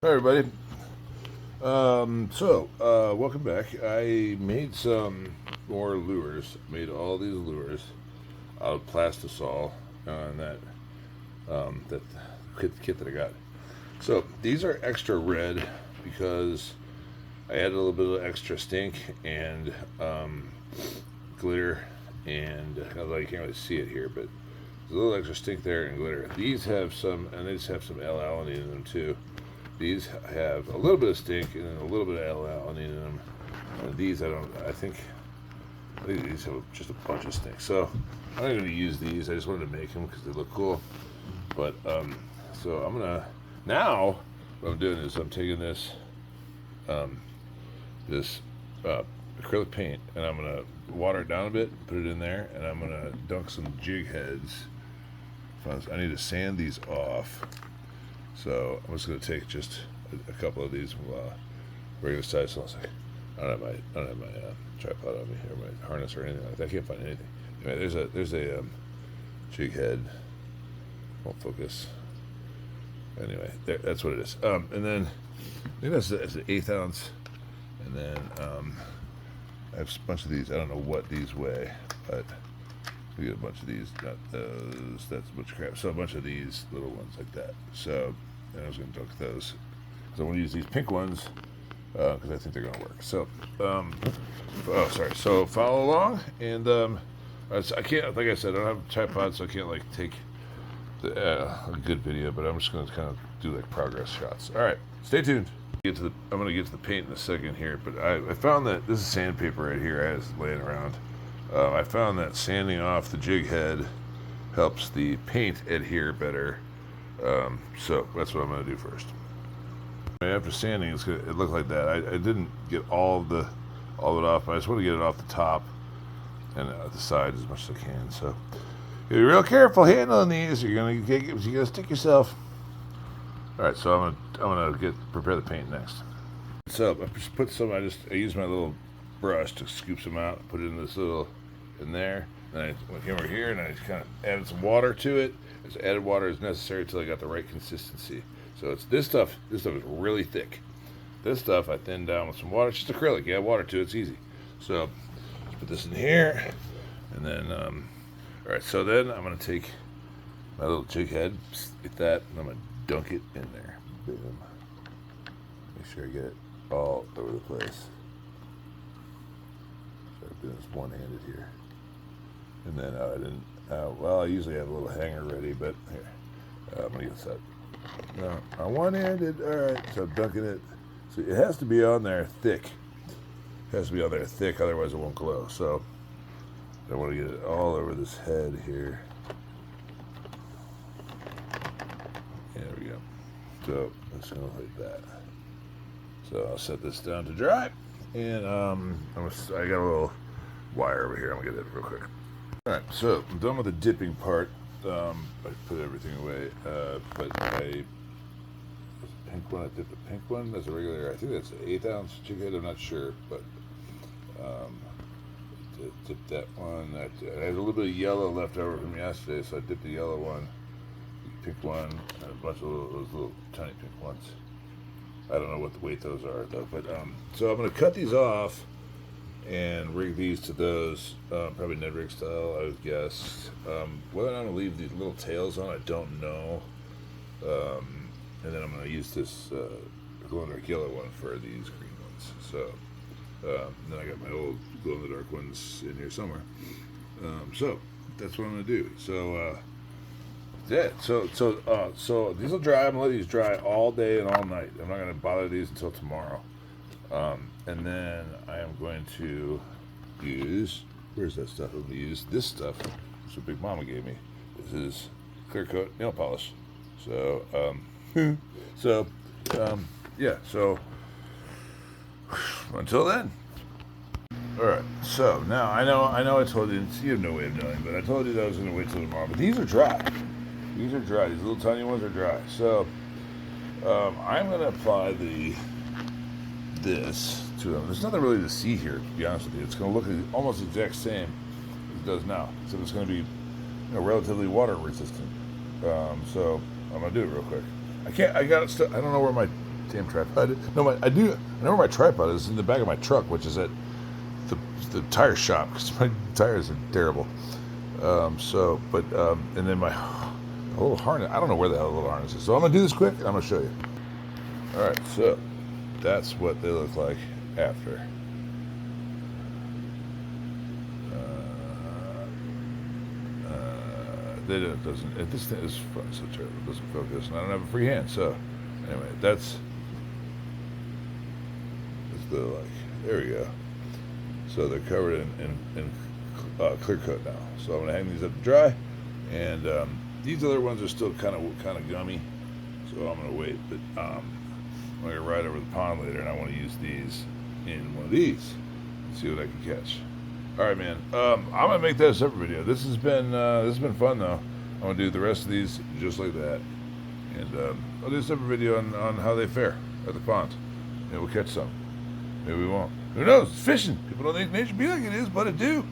Hi everybody. Welcome back. I made some more lures. Made all these lures out of plastisol and that kit that I got. So these are extra red because I added a little bit of extra stink and glitter, and although you can't really see it here, but there's a little extra stink there and glitter. These have some, and they just have some L-alanine in them too. These have a little bit of stink and a little bit of L-alanine in them. And these, I think these have just a bunch of stink. So I'm not going to use these. I just wanted to make them because they look cool. But, so I'm going to, now what I'm doing is I'm taking this, this acrylic paint, and I'm going to water it down a bit, put it in there, and I'm going to dunk some jig heads. I need to sand these off. So I'm just going to take just a couple of these regular size. So I don't have my tripod on me or my harness or anything like that. I can't find anything. Anyway, there's a jig head. Won't focus. Anyway, that's what it is. And then I think that's an 1/8 ounce. And then I have a bunch of these. I don't know what these weigh, but we get a bunch of these. Not those. That's a bunch of crap. So a bunch of these little ones like that. So. And I was going to dunk those because I want to use these pink ones because I think they're going to work. So, So follow along, and I can't, like I said, I don't have a tripod, so I can't like take a good video. But I'm just going to kind of do like progress shots. All right, stay tuned. I'm going to get to the paint in a second here, but I found that this is sandpaper right here. I was laying around. I found that sanding off the jig head helps the paint adhere better. So that's what I'm going to do first. After sanding, it looked like that. I didn't get all of it off, but I just want to get it off the top and the sides as much as I can. So be real careful handling these. You're gonna stick yourself. All right, so I'm gonna prepare the paint next. So I just put some. I use my little brush to scoop some out, put it in there. Then I came over here and I just kind of added some water to it. As added water is necessary until I got the right consistency. So it's this stuff. This stuff is really thick. This stuff I thinned down with some water. It's just acrylic. You add water to it, it's easy. So let's put this in here, and then all right. So then I'm gonna take my little jig head, get that, and I'm gonna dunk it in there. Boom. Make sure I get it all over the place. So I'm doing this one-handed here. And then I didn't, I usually have a little hanger ready, but here, I'm going to get this up. No, I one-handed, all right, so I'm dunking it. So it has to be on there thick. It has to be on there thick, otherwise it won't glow. So I want to get it all over this head here. There we go. So it's going to look like that. So I'll set this down to dry, and I got a little wire over here. I'm going to get it real quick. Alright, so I'm done with the dipping part. I put everything away, but I dipped the pink one. That's a regular, I think that's an 1/8 ounce jig head, I'm not sure, but dipped that one. I had a little bit of yellow left over from yesterday, so I dipped the yellow one, the pink one, and a bunch of those little tiny pink ones. I don't know what the weight those are though, but so I'm going to cut these off and rig these to those, probably Ned rig style, I would guess. Whether or not I'm going to leave these little tails on, I don't know. And then I'm going to use this glow-in-the-dark yellow one for these green ones. So, then I got my old glow-in-the-dark ones in here somewhere. So, that's what I'm going to do. So, yeah, so these will dry. I'm going to let these dry all day and all night. I'm not going to bother these until tomorrow. And then I am going to use, where's that stuff? I'm going to use this stuff. This is what Big Mama gave me. This is clear coat nail polish. So, yeah, so until then. All right, so now I know I told you have no way of knowing, but I told you that I was going to wait till tomorrow. But these are dry. These are dry. These little tiny ones are dry. So I'm going to apply this to them. There's nothing really to see here, to be honest with you. It's going to look almost the exact same as it does now, so it's going to be relatively water resistant. So I'm going to do it real quick. I don't know where my damn tripod. No, I do. I know where my tripod is, in the back of my truck, which is at the tire shop, because my tires are terrible. And then my little harness. I don't know where the hell the little harness is. So I'm gonna do this quick, and I'm gonna show you. All right, so that's what they look like after. This thing is so terrible. It doesn't focus, and I don't have a free hand. So, anyway, that's the like. There we go. So they're covered in clear coat now. So I'm gonna hang these up to dry, and these other ones are still kind of gummy. So I'm gonna wait. But I'm gonna ride over the pond later, and I want to use these in one of these and see what I can catch. All right, man. I'm gonna make that a separate video. This has been fun though. I'm gonna do the rest of these just like that, and I'll do a separate video on how they fare at the pond. Maybe we'll catch some. Maybe we won't. Who knows? It's fishing. People don't think nature be like it is, but it do.